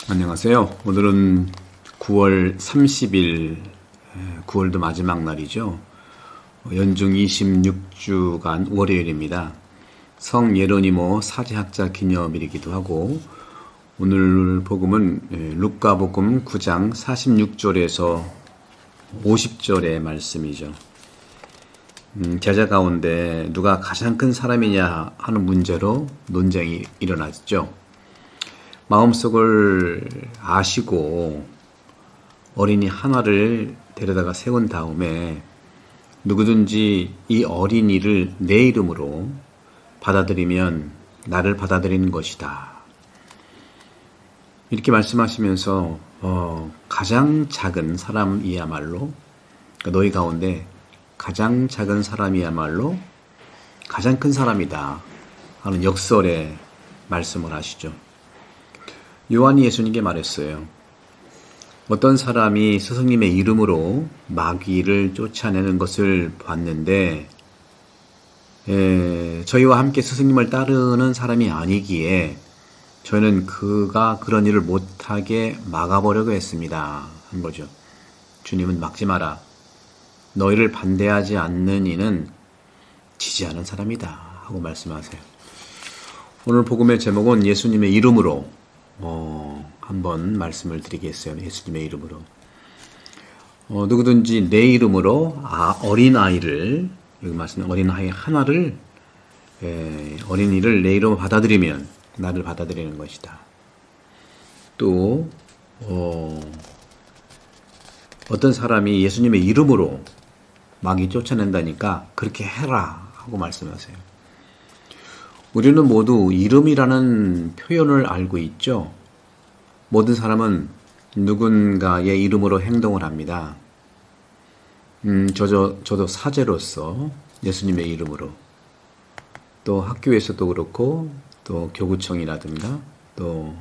안녕하세요. 오늘은 9월 30일, 9월도 마지막 날이죠. 연중 26주간 월요일입니다. 성 예로니모 사제학자 기념일이기도 하고, 오늘 복음은 루카복음 9장 46절에서 50절의 말씀이죠. 제자 가운데 누가 가장 큰 사람이냐 하는 문제로 논쟁이 일어났죠. 마음속을 아시고 어린이 하나를 데려다가 세운 다음에 누구든지 이 어린이를 내 이름으로 받아들이면 나를 받아들이는 것이다. 이렇게 말씀하시면서 가장 작은 사람이야말로, 그러니까 너희 가운데 가장 작은 사람이야말로 가장 큰 사람이다 하는 역설의 말씀을 하시죠. 요한이 예수님께 말했어요. 어떤 사람이 스승님의 이름으로 마귀를 쫓아내는 것을 봤는데 저희와 함께 스승님을 따르는 사람이 아니기에 저희는 그가 그런 일을 못하게 막아보려고 했습니다. 한 거죠. 주님은 막지 마라. 너희를 반대하지 않는 이는 지지하는 사람이다 하고 말씀하세요. 오늘 복음의 제목은 예수님의 이름으로 한번 말씀을 드리겠어요. 예수님의 이름으로. 누구든지 내 이름으로 어린아이를, 여기 말씀은 어린아이 하나를, 어린이를 내 이름으로 받아들이면 나를 받아들이는 것이다. 또 어떤 사람이 예수님의 이름으로 마귀 쫓아낸다니까 그렇게 해라 하고 말씀하세요. 우리는 모두 이름이라는 표현을 알고 있죠. 모든 사람은 누군가의 이름으로 행동을 합니다. 저도 사제로서 예수님의 이름으로, 또 학교에서도 그렇고, 또 교구청이라든가, 또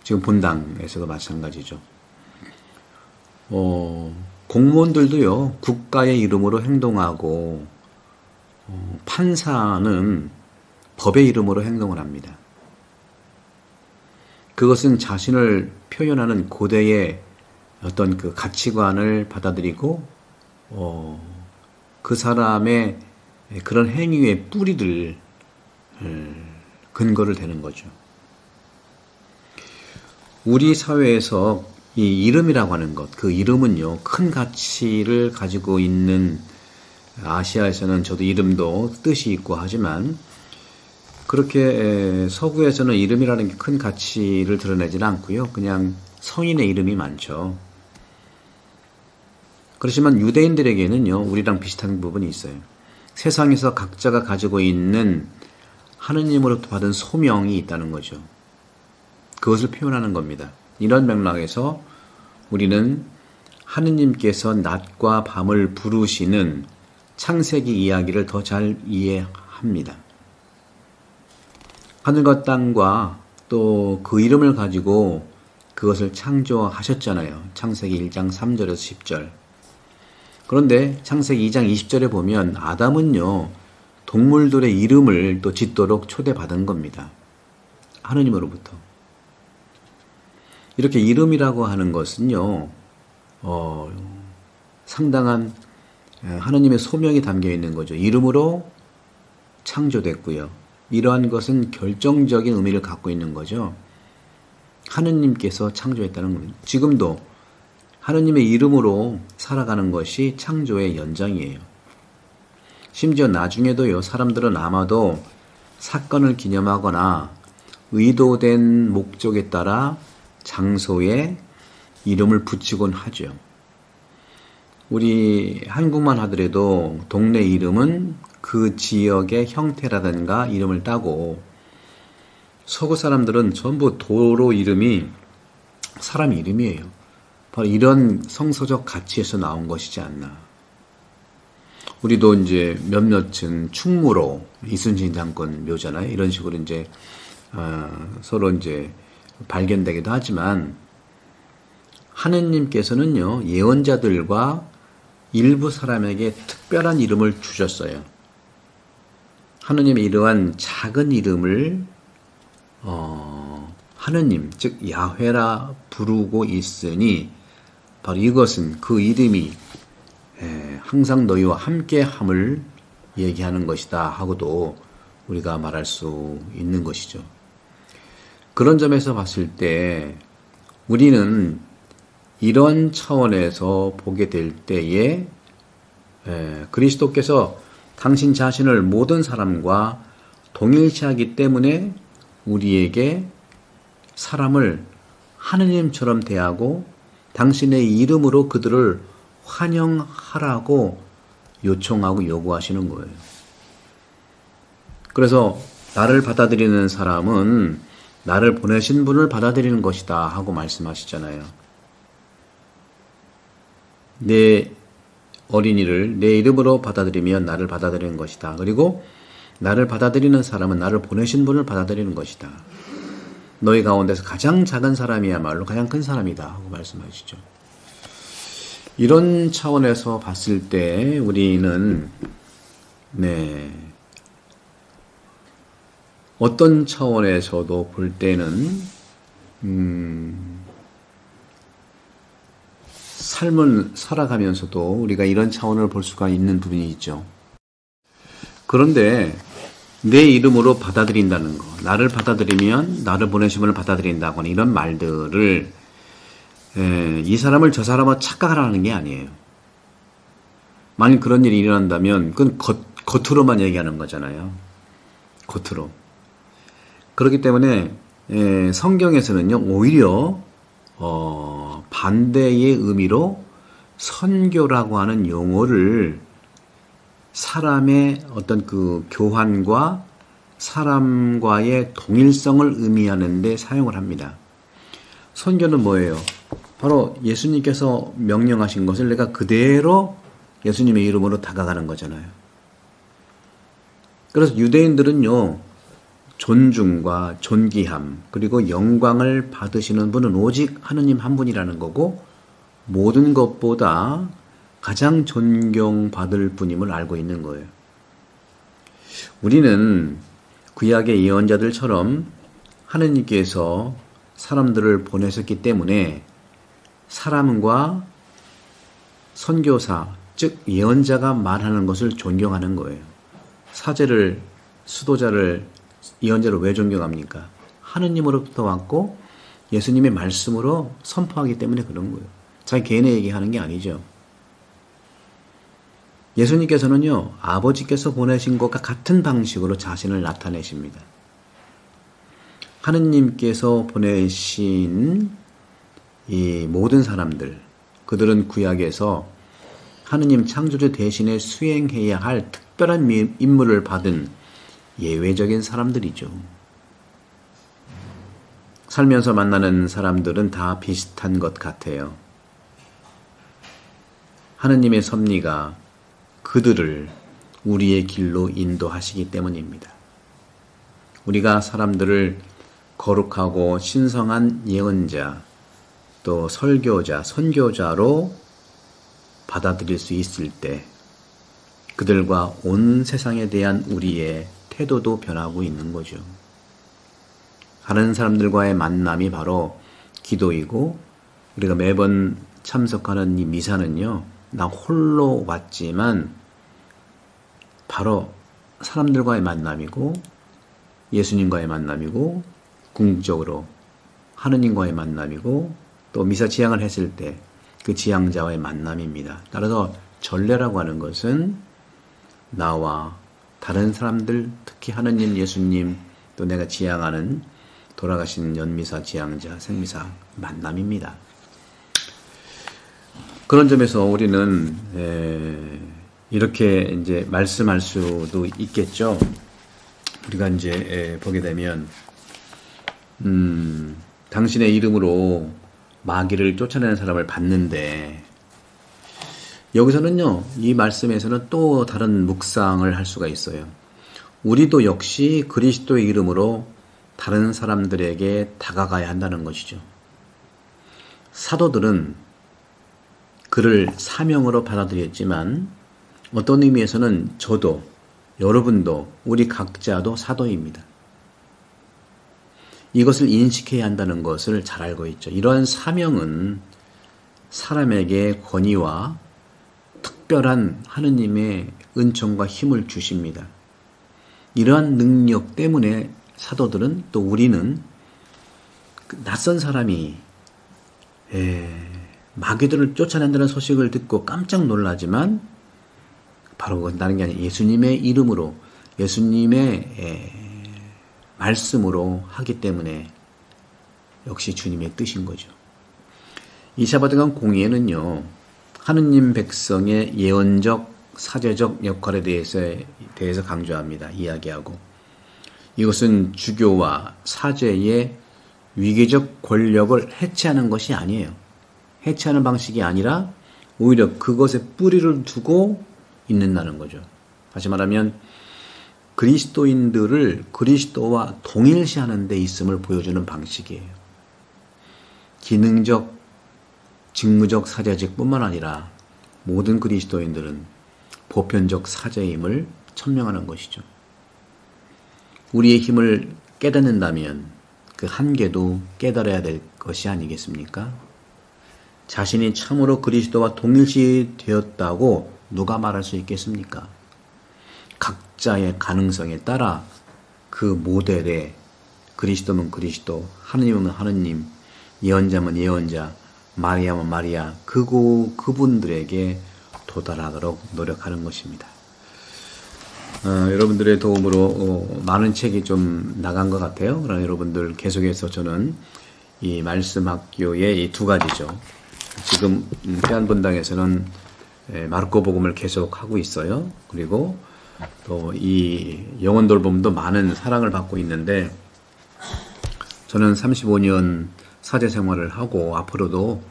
지금 본당에서도 마찬가지죠. 공무원들도요, 국가의 이름으로 행동하고, 판사는 법의 이름으로 행동을 합니다. 그것은 자신을 표현하는 고대의 어떤 그 가치관을 받아들이고 그 사람의 그런 행위의 뿌리를 근거를 대는 거죠. 우리 사회에서 이 이름이라고 하는 것, 그 이름은요, 큰 가치를 가지고 있는, 아시아에서는 저도 이름도 뜻이 있고 하지만 그렇게 서구에서는 이름이라는 게 큰 가치를 드러내지는 않고요. 그냥 성인의 이름이 많죠. 그렇지만 유대인들에게는요, 우리랑 비슷한 부분이 있어요. 세상에서 각자가 가지고 있는 하느님으로부터 받은 소명이 있다는 거죠. 그것을 표현하는 겁니다. 이런 맥락에서 우리는 하느님께서 낮과 밤을 부르시는 창세기 이야기를 더 잘 이해합니다. 하늘과 땅과 또 그 이름을 가지고 그것을 창조하셨잖아요. 창세기 1장 3절에서 10절. 그런데 창세기 2장 20절에 보면 아담은요, 동물들의 이름을 또 짓도록 초대받은 겁니다. 하느님으로부터. 이렇게 이름이라고 하는 것은요, 상당한 하느님의 소명이 담겨 있는 거죠. 이름으로 창조됐고요. 이러한 것은 결정적인 의미를 갖고 있는 거죠. 하느님께서 창조했다는 겁니다. 지금도 하느님의 이름으로 살아가는 것이 창조의 연장이에요. 심지어 나중에도요, 사람들은 아마도 사건을 기념하거나 의도된 목적에 따라 장소에 이름을 붙이곤 하죠. 우리 한국만 하더라도 동네 이름은 그 지역의 형태라든가 이름을 따고, 서구 사람들은 전부 도로 이름이 사람 이름이에요. 바로 이런 성서적 가치에서 나온 것이지 않나. 우리도 이제 몇몇은 충무로, 이순신 장군 묘잖아요. 이런 식으로 이제 서로 이제 발견되기도 하지만, 하느님께서는요, 예언자들과 일부 사람에게 특별한 이름을 주셨어요. 하느님의 이러한 작은 이름을 하느님, 즉 야훼라 부르고 있으니 바로 이것은 그 이름이 항상 너희와 함께함을 얘기하는 것이다 하고도 우리가 말할 수 있는 것이죠. 그런 점에서 봤을 때 우리는 이런 차원에서 보게 될 때에 그리스도께서 당신 자신을 모든 사람과 동일시하기 때문에 우리에게 사람을 하느님처럼 대하고 당신의 이름으로 그들을 환영하라고 요청하고 요구하시는 거예요. 그래서 나를 받아들이는 사람은 나를 보내신 분을 받아들이는 것이다 하고 말씀하시잖아요. 내 어린이를 내 이름으로 받아들이면 나를 받아들이는 것이다. 그리고 나를 받아들이는 사람은 나를 보내신 분을 받아들이는 것이다. 너희 가운데서 가장 작은 사람이야말로 가장 큰 사람이다 하고 말씀하시죠. 이런 차원에서 봤을 때 우리는 어떤 차원에서도 볼 때는 삶을 살아가면서도 우리가 이런 차원을 볼 수가 있는 부분이 있죠. 그런데 내 이름으로 받아들인다는 거, 나를 받아들이면 나를 보내신 분을 받아들인다거나 이런 말들을 이 사람을 저 사람으로 착각하라는 게 아니에요. 만약 그런 일이 일어난다면 그건 겉으로만 얘기하는 거잖아요. 겉으로. 그렇기 때문에 성경에서는요 오히려 반대의 의미로 선교라고 하는 용어를 사람의 어떤 그 교환과 사람과의 동일성을 의미하는 데 사용을 합니다. 선교는 뭐예요? 바로 예수님께서 명령하신 것을 내가 그대로 예수님의 이름으로 다가가는 거잖아요. 그래서 유대인들은요 존중과 존귀함 그리고 영광을 받으시는 분은 오직 하느님 한 분이라는 거고 모든 것보다 가장 존경받을 분임을 알고 있는 거예요. 우리는 구약의 예언자들처럼 하느님께서 사람들을 보내셨기 때문에 사람과 선교사, 즉 예언자가 말하는 것을 존경하는 거예요. 사제를, 수도자를, 예언자를 왜 존경합니까? 하느님으로부터 왔고 예수님의 말씀으로 선포하기 때문에 그런 거예요. 자기 개인의 얘기하는 게 아니죠. 예수님께서는요, 아버지께서 보내신 것과 같은 방식으로 자신을 나타내십니다. 하느님께서 보내신 이 모든 사람들, 그들은 구약에서 하느님 창조주 대신에 수행해야 할 특별한 임무를 받은 예외적인 사람들이죠. 살면서 만나는 사람들은 다 비슷한 것 같아요. 하느님의 섭리가 그들을 우리의 길로 인도하시기 때문입니다. 우리가 사람들을 거룩하고 신성한 예언자, 또 설교자, 선교자로 받아들일 수 있을 때 그들과 온 세상에 대한 우리의 태도도 변하고 있는 거죠. 다른 사람들과의 만남이 바로 기도이고 우리가 매번 참석하는 이 미사는요. 나 홀로 왔지만 바로 사람들과의 만남이고 예수님과의 만남이고 궁극적으로 하느님과의 만남이고 또 미사 지향을 했을 때 그 지향자와의 만남입니다. 따라서 전례라고 하는 것은 나와 다른 사람들, 특히 하느님, 예수님, 또 내가 지향하는 돌아가신 연미사, 지향자, 생미사 만남입니다. 그런 점에서 우리는 이렇게 이제 말씀할 수도 있겠죠. 우리가 이제 보게 되면 당신의 이름으로 마귀를 쫓아내는 사람을 봤는데 여기서는요, 이 말씀에서는 또 다른 묵상을 할 수가 있어요. 우리도 역시 그리스도의 이름으로 다른 사람들에게 다가가야 한다는 것이죠. 사도들은 그를 사명으로 받아들였지만 어떤 의미에서는 저도, 여러분도, 우리 각자도 사도입니다. 이것을 인식해야 한다는 것을 잘 알고 있죠. 이러한 사명은 사람에게 권위와 특별한 하느님의 은총과 힘을 주십니다. 이러한 능력 때문에 사도들은, 또 우리는 낯선 사람이 마귀들을 쫓아낸다는 소식을 듣고 깜짝 놀라지만 바로 그건 다른 게 아니라 예수님의 이름으로, 예수님의 말씀으로 하기 때문에 역시 주님의 뜻인 거죠. 이 샤바드강 공의에는요, 하느님 백성의 예언적, 사제적 역할에 대해서 강조합니다. 이야기하고, 이것은 주교와 사제의 위계적 권력을 해체하는 것이 아니에요. 해체하는 방식이 아니라 오히려 그것에 뿌리를 두고 있는다는 거죠. 다시 말하면 그리스도인들을 그리스도와 동일시하는 데 있음을 보여주는 방식이에요. 기능적, 직무적 사제직 뿐만 아니라 모든 그리스도인들은 보편적 사제임을 천명하는 것이죠. 우리의 힘을 깨닫는다면 그 한계도 깨달아야 될 것이 아니겠습니까? 자신이 참으로 그리스도와 동일시 되었다고 누가 말할 수 있겠습니까? 각자의 가능성에 따라 그 모델에 그리스도면 그리스도, 하느님은 하느님, 예언자면 예언자, 마리아면 마리아, 그분들에게 도달하도록 노력하는 것입니다. 여러분들의 도움으로 많은 책이 좀 나간 것 같아요. 그러나 여러분들 계속해서 저는 이 말씀학교의 이 두 가지죠. 지금 해안본당에서는 마르코복음을 계속 하고 있어요. 그리고 또 이 영혼돌봄도 많은 사랑을 받고 있는데, 저는 35년 사제 생활을 하고 앞으로도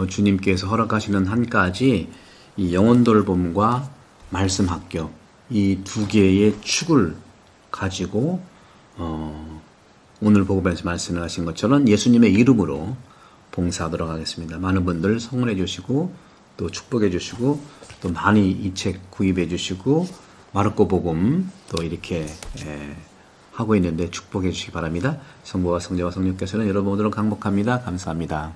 주님께서 허락하시는 한까지 이 영혼돌봄과 말씀학교, 이 두 개의 축을 가지고 오늘 복음에서 말씀하신 것처럼 예수님의 이름으로 봉사하도록 하겠습니다. 많은 분들 성원해 주시고 또 축복해 주시고 또 많이 이 책 구입해 주시고 마르코 복음 또 이렇게 하고 있는데 축복해 주시기 바랍니다. 성부와 성자와 성령께서는 여러분 모두를 강복합니다. 감사합니다.